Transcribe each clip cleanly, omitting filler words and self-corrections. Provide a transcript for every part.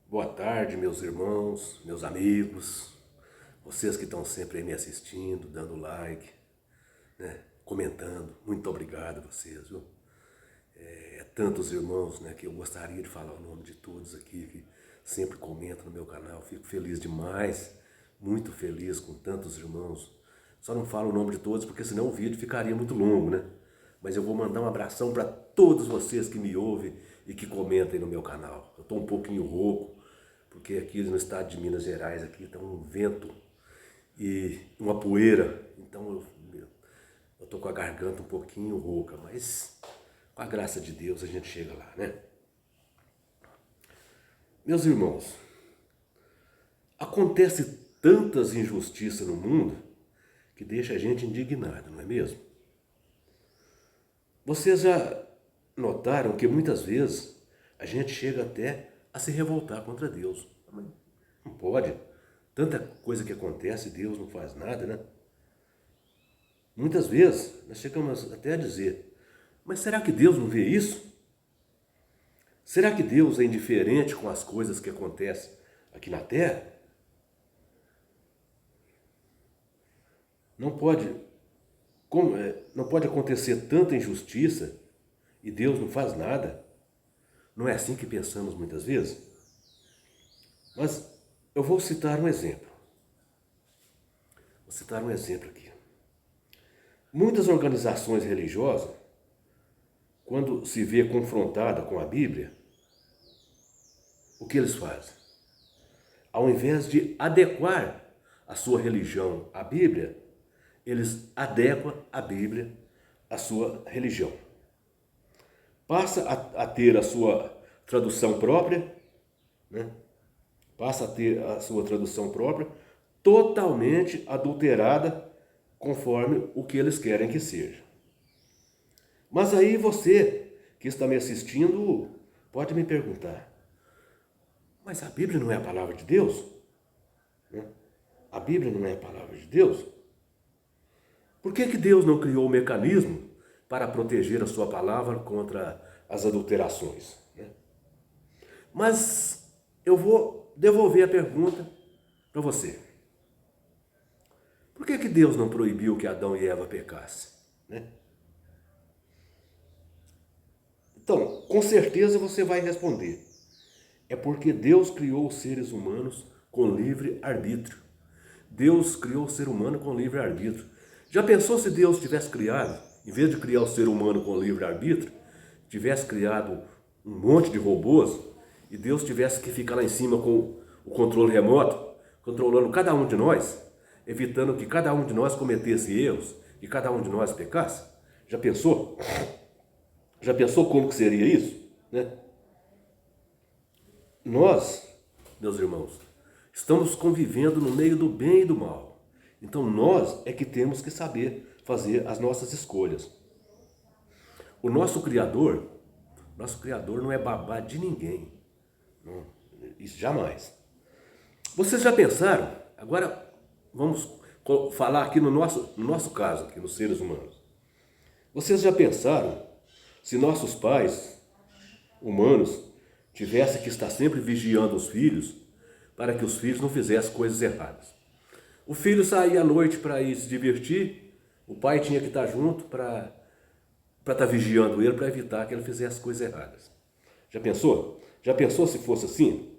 Boa tarde, meus irmãos, meus amigos, vocês que estão sempre aí me assistindo, dando like, né, comentando. Muito obrigado a vocês, viu? Tantos irmãos, né, que eu gostaria de falar o nome de todos aqui, que sempre comentam no meu canal. Fico feliz demais, muito feliz com tantos irmãos. Só não falo o nome de todos porque senão o vídeo ficaria muito longo, né? Mas eu vou mandar um abração para todos vocês que me ouvem e que comentem no meu canal. Eu estou um pouquinho rouco, porque aqui no estado de Minas Gerais aqui está um vento e uma poeira, então eu tô com a garganta um pouquinho rouca, mas com a graça de Deus a gente chega lá, né? Meus irmãos, acontece tantas injustiças no mundo que deixa a gente indignado, não é mesmo? Vocês já notaram que muitas vezes a gente chega até a se revoltar contra Deus. Mas não pode. Tanta coisa que acontece e Deus não faz nada, né? Muitas vezes nós chegamos até a dizer, mas será que Deus não vê isso? Será que Deus é indiferente com as coisas que acontecem aqui na Terra? Não pode, não pode acontecer tanta injustiça e Deus não faz nada? Não é assim que pensamos muitas vezes? Mas eu vou citar um exemplo. Vou citar um exemplo aqui. Muitas organizações religiosas, quando se vê confrontada com a Bíblia, o que eles fazem? Ao invés de adequar a sua religião à Bíblia, eles adequam a Bíblia à sua religião. Passa a ter a sua tradução própria, né? Passa a ter a sua tradução própria, totalmente adulterada, conforme o que eles querem que seja. Mas aí você, que está me assistindo, pode me perguntar, mas a Bíblia não é a palavra de Deus? Né? A Bíblia não é a palavra de Deus? Por que Deus não criou um mecanismo para proteger a sua palavra contra as adulterações? Né? Mas eu vou devolver a pergunta para você. Por que Deus não proibiu que Adão e Eva pecassem? Né? Então, com certeza você vai responder. É porque Deus criou os seres humanos com livre arbítrio. Deus criou o ser humano com livre arbítrio. Já pensou se Deus tivesse criado, em vez de criar o ser humano com livre arbítrio, tivesse criado um monte de robôs e Deus tivesse que ficar lá em cima com o controle remoto, controlando cada um de nós, evitando que cada um de nós cometesse erros e cada um de nós pecasse? Já pensou? Já pensou como que seria isso? Né? Nós, meus irmãos, estamos convivendo no meio do bem e do mal. Então nós é que temos que saber fazer as nossas escolhas. O nosso Criador não é babá de ninguém. Não, isso jamais. Vocês já pensaram? Agora vamos falar aqui no nosso caso, aqui nos seres humanos. Vocês já pensaram se nossos pais humanos tivessem que estar sempre vigiando os filhos para que os filhos não fizessem coisas erradas? O filho saía à noite para ir se divertir, o pai tinha que estar junto para estar vigiando ele, para evitar que ele fizesse coisas erradas. Já pensou? Já pensou se fosse assim?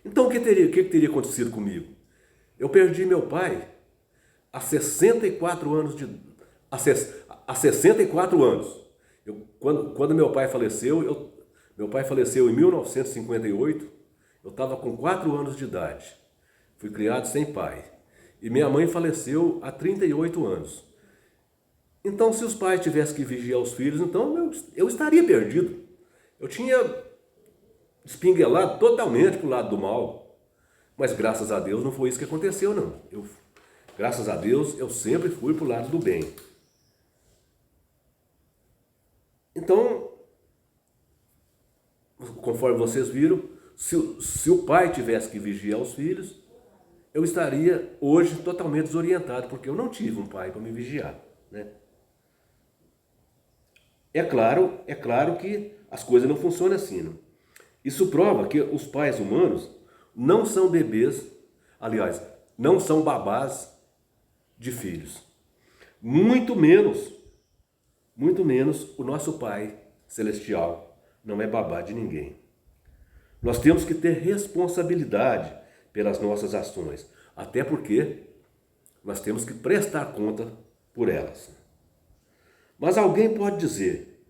Então o que teria acontecido comigo? Eu perdi meu pai há 64 anos há 64 anos. Quando meu pai faleceu em 1958, eu estava com 4 anos de idade. Fui criado sem pai. E minha mãe faleceu há 38 anos. Então, se os pais tivessem que vigiar os filhos, então eu estaria perdido. Eu tinha espinguelado totalmente para o lado do mal. Mas graças a Deus não foi isso que aconteceu, não. Graças a Deus eu sempre fui para o lado do bem. Então, conforme vocês viram, se o pai tivesse que vigiar os filhos, eu estaria hoje totalmente desorientado, porque eu não tive um pai para me vigiar, né? É claro que as coisas não funcionam assim, né? Isso prova que os pais humanos não são bebês, aliás, não são babás de filhos. Muito menos o nosso Pai Celestial não é babá de ninguém. Nós temos que ter responsabilidade pelas nossas ações, até porque nós temos que prestar conta por elas. Mas alguém pode dizer,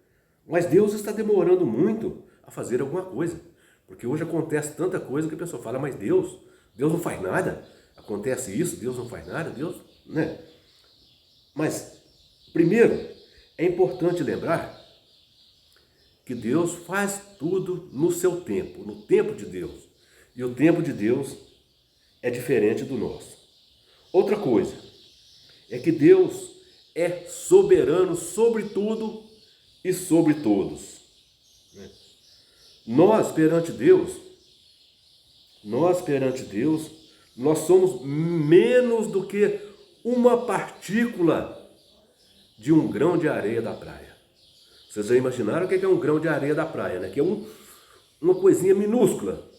mas Deus está demorando muito a fazer alguma coisa, porque hoje acontece tanta coisa que a pessoa fala, mas Deus não faz nada, acontece isso, Deus não faz nada, Deus, né? Mas, primeiro, é importante lembrar que Deus faz tudo no seu tempo, no tempo de Deus. E o tempo de Deus é diferente do nosso. Outra coisa é que Deus é soberano sobre tudo e sobre todos. Nós perante Deus, nós somos menos do que uma partícula de um grão de areia da praia. Vocês já imaginaram o que é um grão de areia da praia, né? Que é uma coisinha minúscula.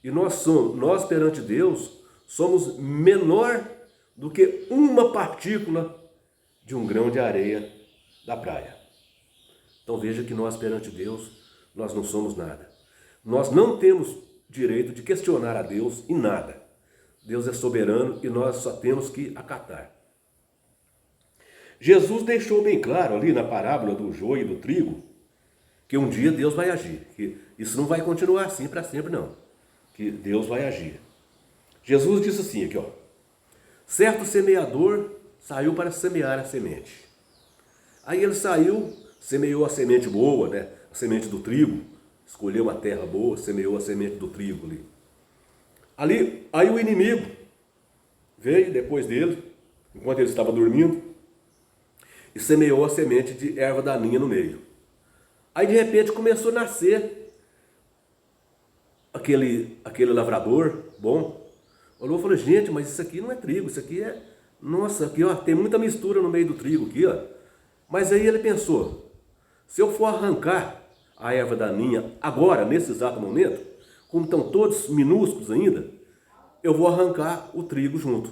E nós perante Deus, somos menor do que uma partícula de um grão de areia da praia. Então veja que nós perante Deus, nós não somos nada. Nós não temos direito de questionar a Deus em nada. Deus é soberano e nós só temos que acatar. Jesus deixou bem claro ali na parábola do joio e do trigo que um dia Deus vai agir, que isso não vai continuar assim para sempre não, que Deus vai agir. Jesus disse assim aqui, ó: certo semeador saiu para semear a semente. Aí ele saiu, semeou a semente boa, né? A semente do trigo, escolheu uma terra boa, semeou a semente do trigo ali. Aí o inimigo veio depois dele, enquanto ele estava dormindo, e semeou a semente de erva daninha no meio. Aí de repente começou a nascer aquele lavrador bom. Olhou e falou, gente, mas isso aqui não é trigo, isso aqui é... Nossa, aqui ó, tem muita mistura no meio do trigo aqui, ó. Mas aí ele pensou, se eu for arrancar a erva daninha agora, nesse exato momento, como estão todos minúsculos ainda, eu vou arrancar o trigo junto.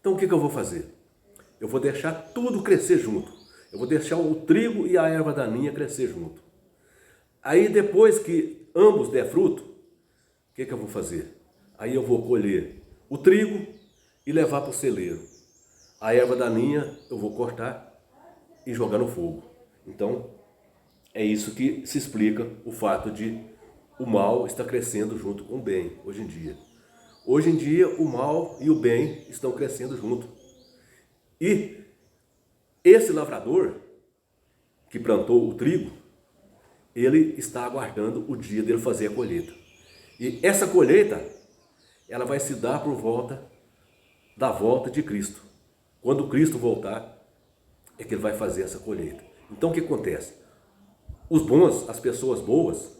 Então o que eu vou fazer? Eu vou deixar tudo crescer junto. Eu vou deixar o trigo e a erva daninha crescer junto. Aí depois que ambos der fruto, o que eu vou fazer? Aí eu vou colher o trigo e levar para o celeiro. A erva daninha eu vou cortar e jogar no fogo. Então, é isso que se explica o fato de o mal estar crescendo junto com o bem, hoje em dia. Hoje em dia, o mal e o bem estão crescendo junto. E esse lavrador que plantou o trigo, ele está aguardando o dia dele fazer a colheita. E essa colheita, ela vai se dar por volta da volta de Cristo. Quando Cristo voltar, é que ele vai fazer essa colheita. Então o que acontece? Os bons, as pessoas boas,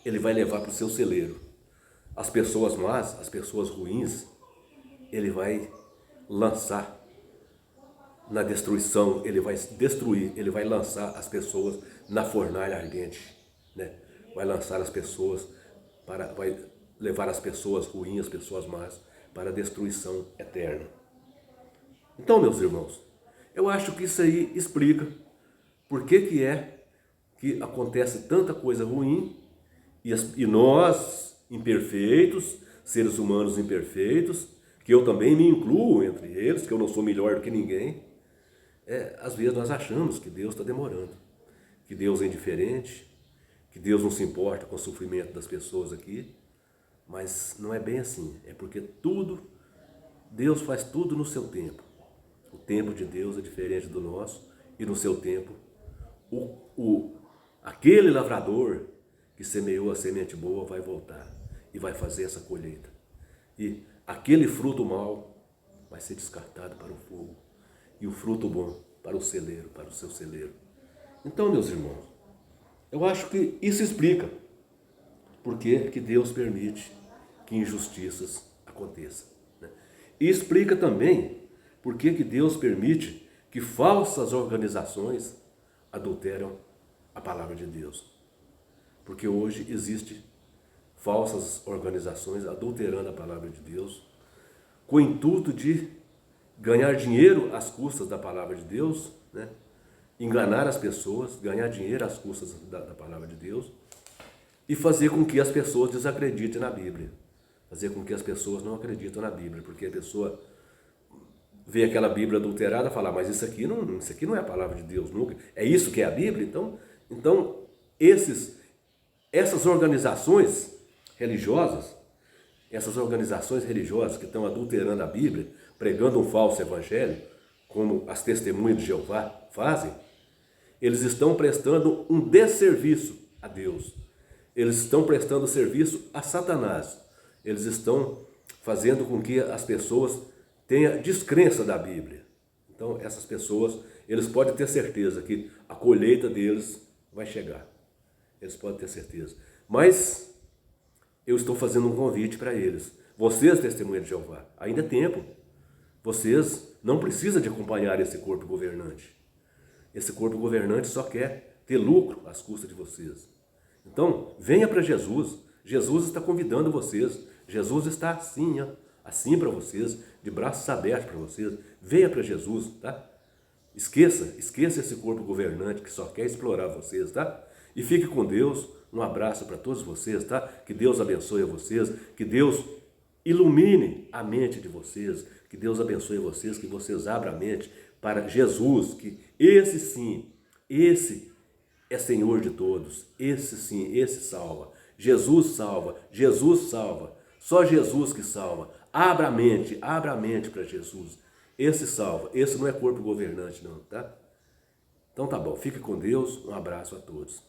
ele vai levar para o seu celeiro. As pessoas más, as pessoas ruins, ele vai lançar na destruição, ele vai destruir, ele vai lançar as pessoas na fornalha ardente, né? Vai lançar as pessoas, vai levar as pessoas ruins, as pessoas más, para a destruição eterna. Então, meus irmãos, eu acho que isso aí explica por que é que acontece tanta coisa ruim e nós, imperfeitos, seres humanos imperfeitos, que eu também me incluo entre eles, que eu não sou melhor do que ninguém, às vezes nós achamos que Deus está demorando, que Deus é indiferente, que Deus não se importa com o sofrimento das pessoas aqui, mas não é bem assim, é porque Deus faz tudo no seu tempo. O tempo de Deus é diferente do nosso e no seu tempo, aquele lavrador que semeou a semente boa vai voltar e vai fazer essa colheita. E aquele fruto mau vai ser descartado para o fogo. E o fruto bom para o celeiro, para o seu celeiro. Então, meus irmãos, eu acho que isso explica por que Deus permite que injustiças aconteçam, né? E explica também por que Deus permite que falsas organizações adulteram a palavra de Deus. porque hoje existe falsas organizações adulterando a palavra de Deus, com o intuito de ganhar dinheiro às custas da palavra de Deus, né? Enganar as pessoas, ganhar dinheiro às custas da palavra de Deus e fazer com que as pessoas desacreditem na Bíblia. Fazer com que as pessoas não acreditem na Bíblia, porque a pessoa vê aquela Bíblia adulterada e fala, mas isso aqui não é a palavra de Deus nunca. É isso que é a Bíblia? Então essas organizações religiosas que estão adulterando a Bíblia, pregando um falso evangelho, como as testemunhas de Jeová fazem, eles estão prestando um desserviço a Deus. Eles estão prestando serviço a Satanás. Eles estão fazendo com que as pessoas tenham descrença da Bíblia. Então, essas pessoas, eles podem ter certeza que a colheita deles vai chegar. Eles podem ter certeza. Mas eu estou fazendo um convite para eles. Vocês, testemunhas de Jeová, ainda é tempo. Vocês não precisam de acompanhar esse corpo governante. Esse corpo governante só quer ter lucro às custas de vocês. Então, venha para Jesus. Jesus está convidando vocês. Jesus está assim para vocês, de braços abertos para vocês. Venha para Jesus, tá? Esqueça esse corpo governante que só quer explorar vocês, tá? E fique com Deus. Um abraço para todos vocês, tá? Que Deus abençoe a vocês, que Deus ilumine a mente de vocês, que Deus abençoe vocês, que vocês abram a mente para Jesus, que esse é Senhor de todos, esse salva. Jesus salva, só Jesus que salva. Abra a mente para Jesus. Esse salva, esse não é corpo governante não, tá? Então tá bom, fique com Deus, um abraço a todos.